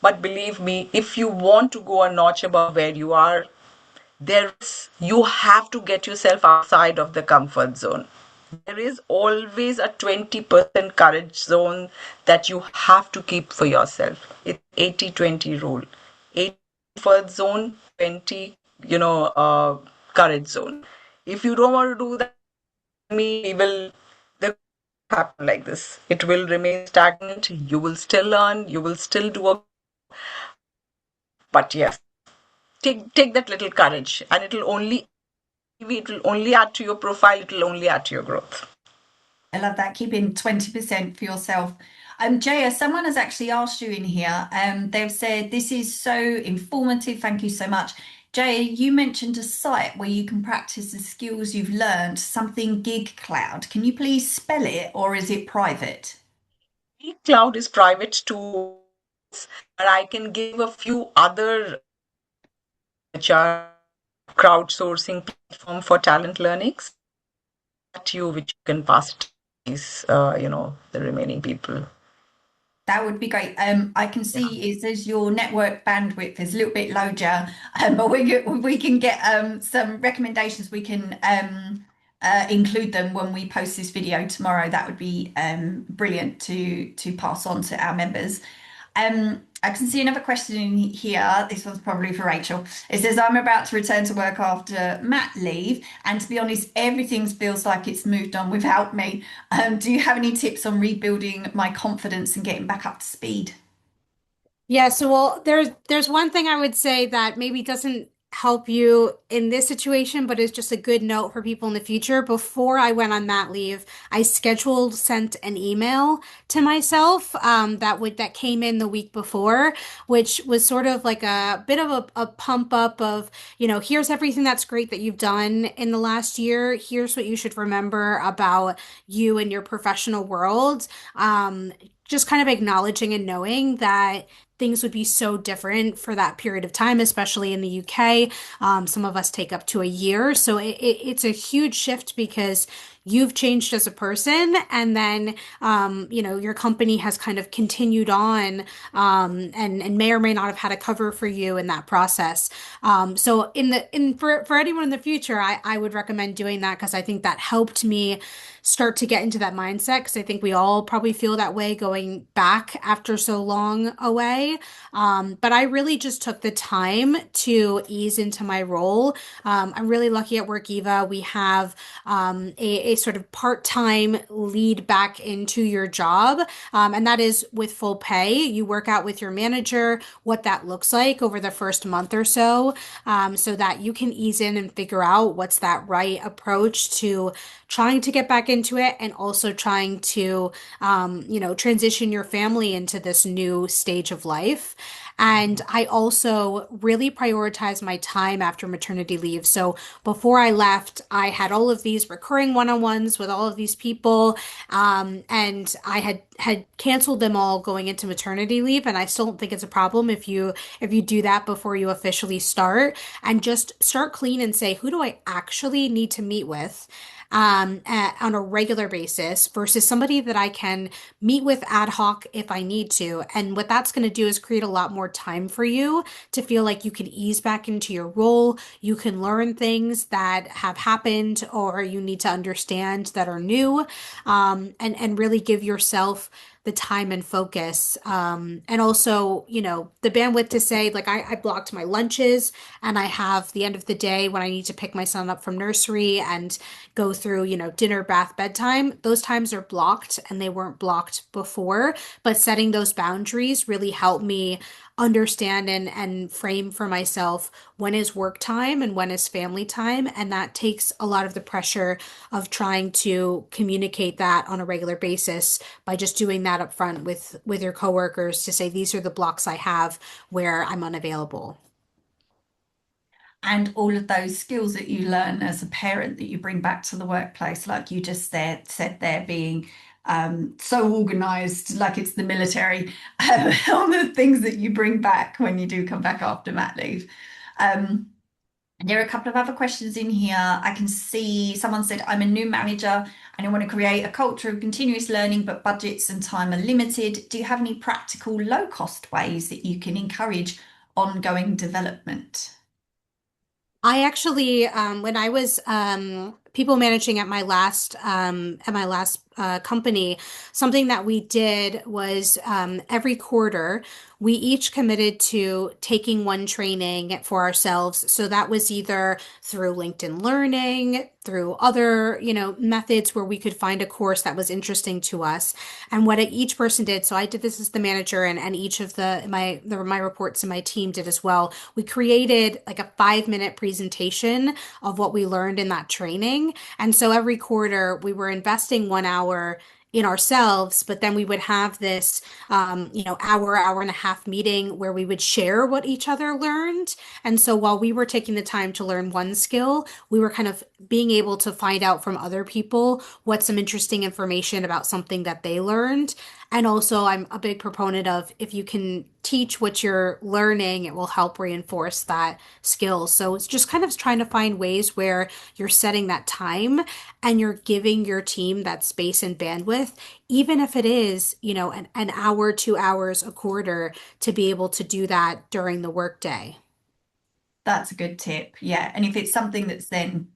But believe me, if you want to go a notch above where you are, you have to get yourself outside of the comfort zone. There is always a 20% courage zone that you have to keep for yourself. It's 80-20 rule. 80 comfort zone, 20, courage zone. If you don't want to do that, the happen like this. It will remain stagnant. You will still learn. You will still do but yes, take that little courage, and it will only add to your profile. It will only add to your growth. I love that. Keeping 20% for yourself. Jaya, someone has actually asked you in here. They've said, this is so informative. Thank you so much. Jaya, you mentioned a site where you can practice the skills you've learned, something Gig Cloud. Can you please spell it, or is it private? Cloud is private too, but I can give a few other which are crowdsourcing platform for talent learnings to you, which you can pass it. the remaining people. That would be great. I can see it says your network bandwidth is a little bit low, Jar, but we can get some recommendations. We can include them when we post this video tomorrow. That would be brilliant to pass on to our members. I can see another question in here. This one's probably for Rachel. It says, I'm about to return to work after mat leave, and to be honest, everything feels like it's moved on without me. Do you have any tips on rebuilding my confidence and getting back up to speed? Yeah, so well, there's one thing I would say that maybe doesn't help you in this situation, but is just a good note for people in the future. Before I went on mat leave, I sent an email to myself that came in the week before, which was sort of like a bit of a pump up of, here's everything that's great that you've done in the last year. Here's what you should remember about you and your professional world. Just kind of acknowledging and knowing that things would be so different for that period of time, especially in the UK. Some of us take up to a year. So it's a huge shift because you've changed as a person, and then your company has kind of continued on, and may or may not have had a cover for you in that process. So for anyone in the future, I would recommend doing that because I think that helped me start to get into that mindset, because I think we all probably feel that way going back after so long away. But I really just took the time to ease into my role. I'm really lucky at Workiva. We have a sort of part-time lead back into your job, and that is with full pay. You work out with your manager what that looks like over the first month or so, so that you can ease in and figure out what's that right approach to trying to get back into it, and also trying to, transition your family into this new stage of life. And I also really prioritize my time after maternity leave. So before I left, I had all of these recurring one-on-ones with all of these people, and I had canceled them all going into maternity leave. And I still don't think it's a problem if you do that before you officially start, and just start clean and say, who do I actually need to meet with on a regular basis versus somebody that I can meet with ad hoc if I need to. And what that's going to do is create a lot more time for you to feel like you can ease back into your role. You can learn things that have happened or you need to understand that are new, and really give yourself the time and focus. And also, the bandwidth to say, like, I blocked my lunches, and I have the end of the day when I need to pick my son up from nursery and go through, dinner, bath, bedtime. Those times are blocked, and they weren't blocked before. But setting those boundaries really helped me understand and frame for myself when is work time and when is family time. And that takes a lot of the pressure of trying to communicate that on a regular basis by just doing that up front with your coworkers to say, these are the blocks I have where I'm unavailable. And all of those skills that you learn as a parent that you bring back to the workplace, like you just said there, being so organized, like it's the military, all the things that you bring back when you do come back after mat leave. There are a couple of other questions in here. I can see someone said, I'm a new manager and I want to create a culture of continuous learning, but budgets and time are limited. Do you have any practical low-cost ways that you can encourage ongoing development? I actually, when I was people managing at my last company, something that we did was every quarter we each committed to taking one training for ourselves. So that was either through LinkedIn Learning, through other, methods where we could find a course that was interesting to us. And what each person did, so I did this as the manager, and each of my reports and my team did as well. We created like a 5-minute presentation of what we learned in that training. And so every quarter we were investing 1 hour in ourselves, but then we would have this, hour and a half meeting where we would share what each other learned. And so while we were taking the time to learn one skill, we were kind of being able to find out from other people what some interesting information about something that they learned. And also, I'm a big proponent of, if you can teach what you're learning, it will help reinforce that skill. So it's just kind of trying to find ways where you're setting that time and you're giving your team that space and bandwidth, even if it is, an hour, 2 hours a quarter, to be able to do that during the workday. That's a good tip. Yeah. And if it's something that's then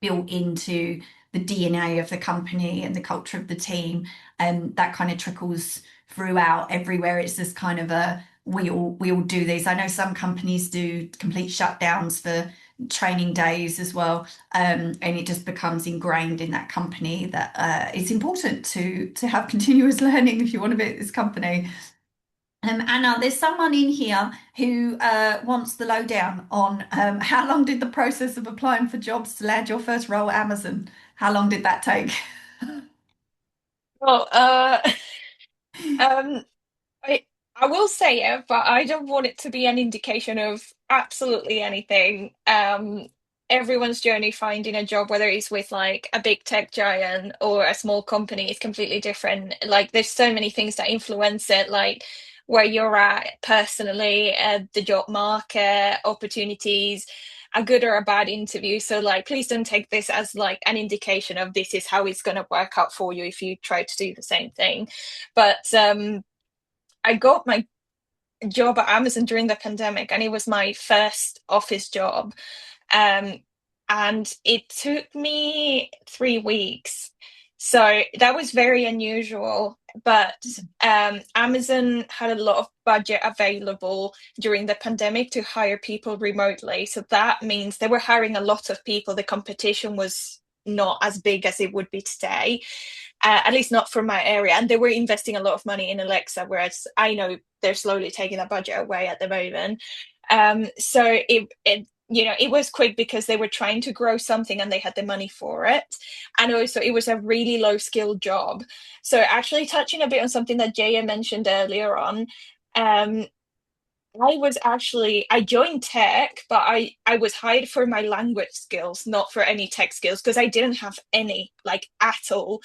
built into the DNA of the company and the culture of the team, and that kind of trickles throughout everywhere. It's just kind of a we all do these. I know some companies do complete shutdowns for training days as well, and it just becomes ingrained in that company that it's important to have continuous learning if you want to be at this company. Anna, there's someone in here who wants the lowdown on how long did the process of applying for jobs to land your first role at Amazon? How long did that take? Well, um, I I will say it, but I don't want it to be an indication of absolutely anything. Everyone's journey finding a job, whether it's with like a big tech giant or a small company, is completely different. Like there's so many things that influence it, like where you're at personally, the job market, opportunities, a good or a bad interview. So like please don't take this as like an indication of this is how it's gonna work out for you if you try to do the same thing. But I got my job at Amazon during the pandemic, and it was my first office job. Um, and it took me 3 weeks. So that was very unusual. But Amazon had a lot of budget available during the pandemic to hire people remotely. So that means they were hiring a lot of people. The competition was not as big as it would be today, at least not for my area. And they were investing a lot of money in Alexa, whereas I know they're slowly taking that budget away at the moment. So it was quick because they were trying to grow something and they had the money for it. And also it was a really low skill job. So actually touching a bit on something that Jaya mentioned earlier on, I joined tech, but I was hired for my language skills, not for any tech skills, because I didn't have any, like, at all.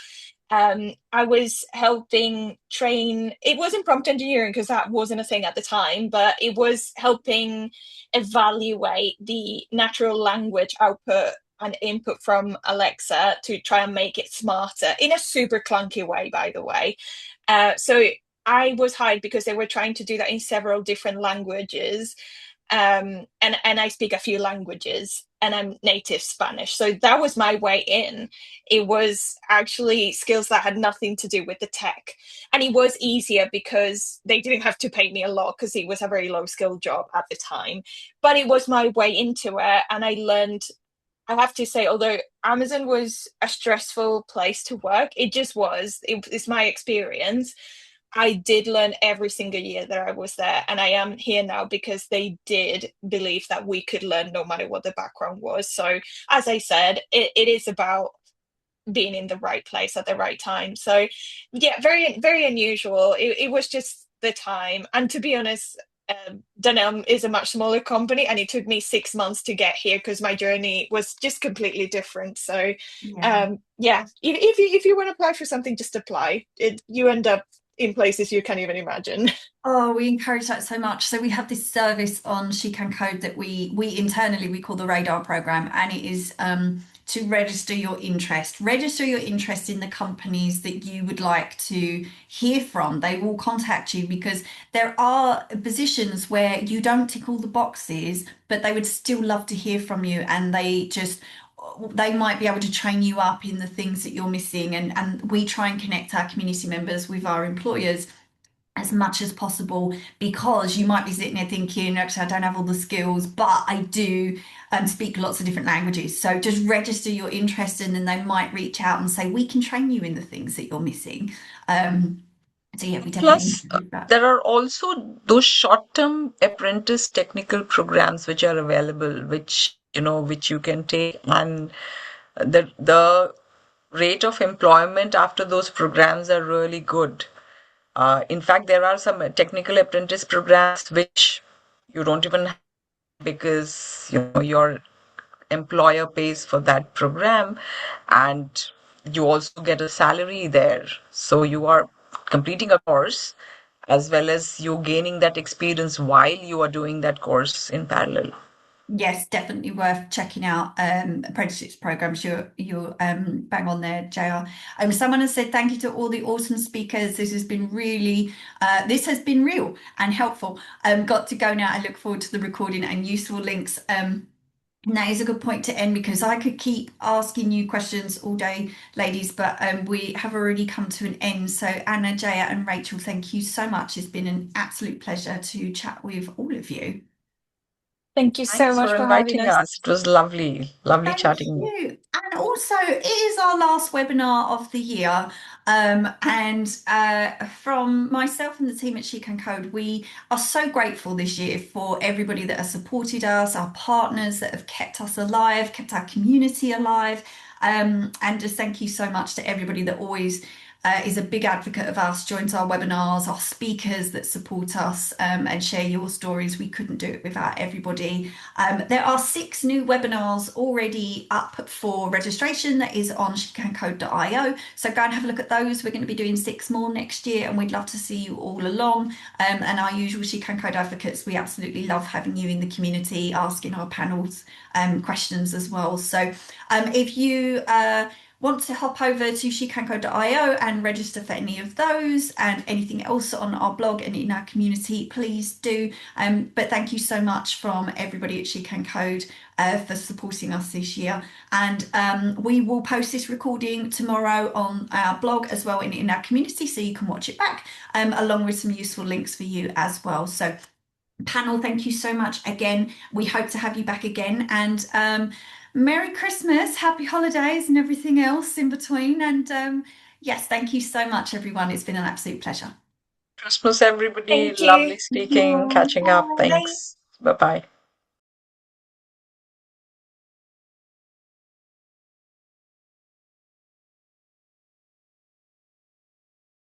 I was helping train, it wasn't prompt engineering because that wasn't a thing at the time, but it was helping evaluate the natural language output and input from Alexa to try and make it smarter in a super clunky way, by the way. So I was hired because they were trying to do that in several different languages. And I speak a few languages and I'm native Spanish. So that was my way in. It was actually skills that had nothing to do with the tech. And it was easier because they didn't have to pay me a lot because it was a very low skill job at the time. But it was my way into it. And I learned, I have to say, although Amazon was a stressful place to work, it just was. It's my experience. I did learn every single year that I was there, and I am here now because they did believe that we could learn no matter what the background was. So, as I said, it is about being in the right place at the right time. So, yeah, very, very unusual. It was just the time. And to be honest, Dunelm is a much smaller company, and it took me 6 months to get here because my journey was just completely different. So, Yeah. if you want to apply for something, just apply. You end up in places you can't even imagine. Oh, we encourage that so much. So we have this service on She Can Code that we internally we call the Radar program, and it is to register your interest. Register your interest in the companies that you would like to hear from. They will contact you because there are positions where you don't tick all the boxes, but they would still love to hear from you, and they might be able to train you up in the things that you're missing. And we try and connect our community members with our employers as much as possible, because you might be sitting there thinking, actually, I don't have all the skills, but I do speak lots of different languages. So just register your interest, and then they might reach out and say, we can train you in the things that you're missing. So yeah, we definitely Plus, encourage that. there are also those short-term apprentice technical programs which are available, which you can take, and the rate of employment after those programs are really good. In fact, there are some technical apprentice programs which you don't even have because your employer pays for that program, and you also get a salary there. So you are completing a course as well as you gaining that experience while you are doing that course in parallel. Yes, definitely worth checking out apprenticeships programs. You're bang on there, JR. Someone has said thank you to all the awesome speakers. This has been really this has been real and helpful. Got to go now. I look forward to the recording and useful links. And that is a good point to end, because I could keep asking you questions all day, ladies, but we have already come to an end. So Anna, Jaya and Rachel, thank you so much. It's been an absolute pleasure to chat with all of you. Thank you so Thanks much for for having inviting us. us. It was lovely Thank chatting. you. And also, it is our last webinar of the year. From myself and the team at She Can Code, we are so grateful this year for everybody that has supported us, our partners that have kept us alive, kept our community alive. And just thank you so much to everybody that always is a big advocate of us, joins our webinars, our speakers that support us and share your stories. We couldn't do it without everybody. There are 6 new webinars already up for registration. That is on shecancode.io. So go and have a look at those. We're going to be doing 6 more next year, and we'd love to see you all along. And our usual She Can Code advocates, we absolutely love having you in the community, asking our panels questions as well. So if you want to hop over to shecancode.io and register for any of those and anything else on our blog and in our community, please do. But thank you so much from everybody at She Can Code for supporting us this year. And we will post this recording tomorrow on our blog as well in our community, so you can watch it back along with some useful links for you as well. So panel, thank you so much again. We hope to have you back again, and Merry Christmas, happy holidays and everything else in between. And yes, thank you so much, everyone. It's been an absolute pleasure. Christmas, everybody. Thank you. Lovely speaking, catching up. Bye. Thanks. Bye bye.